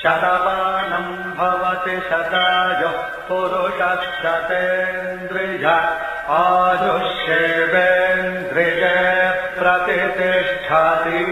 शतमानं भवति शतायुः पुरुषः शतेन्द्रिय आयुष्येवेन्द्रिये प्रतिष्ठति।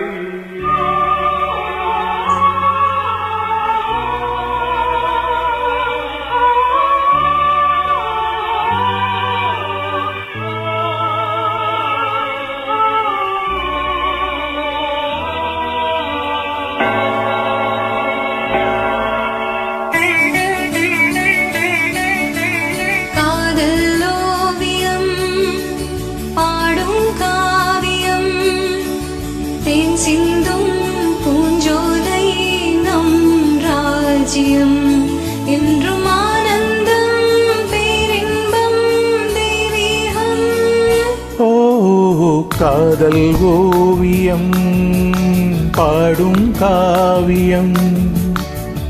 சிந்தும் பூஞ்சோலை நம் ராஜ்யம் என்றும் ஆனந்தம் பேரின்பம் தெய்வீகம். ஓ காதல் ஓவியம் பாடும் காவியம்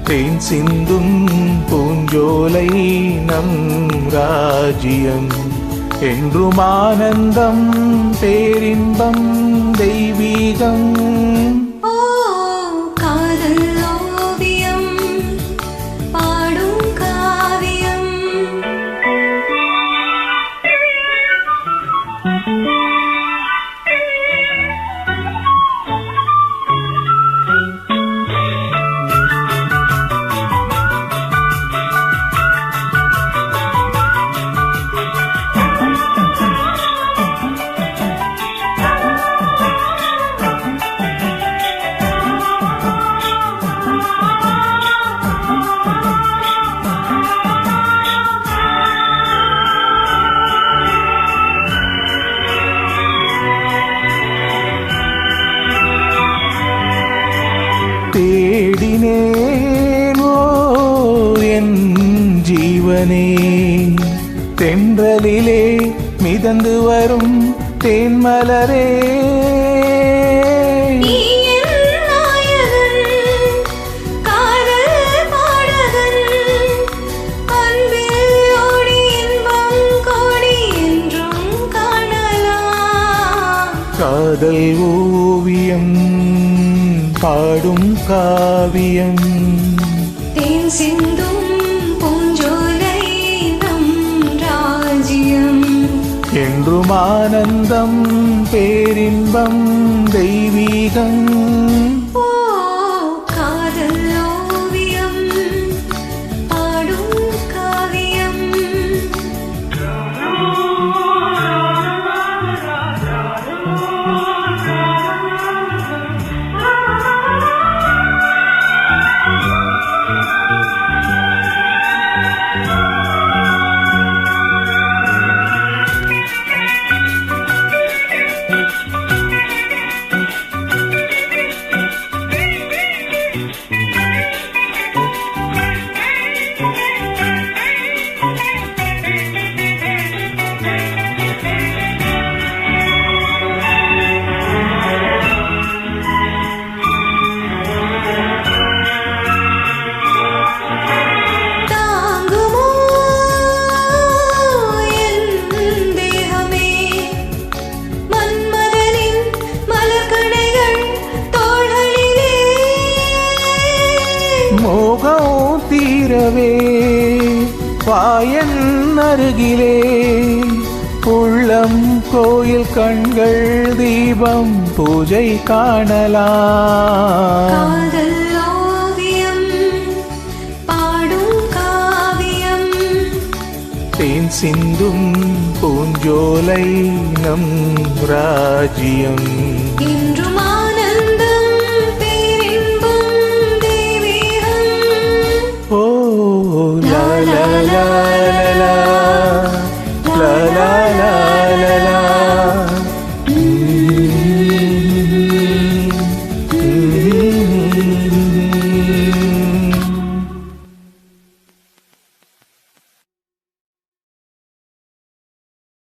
தேன் சிந்தும் பூஞ்சோலை நம் ராஜ்யம் என்றும் ஆனந்தம் பேரின்பம் தெய்வீகம். ஓ காதல் ஓவியம் பாடும் காவியம். தேடினேனோ என் ஜீவனே தென்றலிலே மிதந்து வரும் தேன்மலரே. காதல் ஓவியம் பாடும் காவியம் தேன் சிந்தும் பூஞ்சோலை நம் ராஜ்யம் என்றும் ஆனந்தம் பேரின்பம் தெய்வீகம். ஓ காதல் ஓவியம் பாடும் காவியம். மோகம் தீரவே பாயன் அருகிலே உள்ளம் கோயில் கண்கள் தீபம் பூஜை காணலாம். காதல் ஓவியம் பாடும் காவியம் தேன் சிந்தும் பூஞ்சோலை நம் ராஜ்யம் என்றும்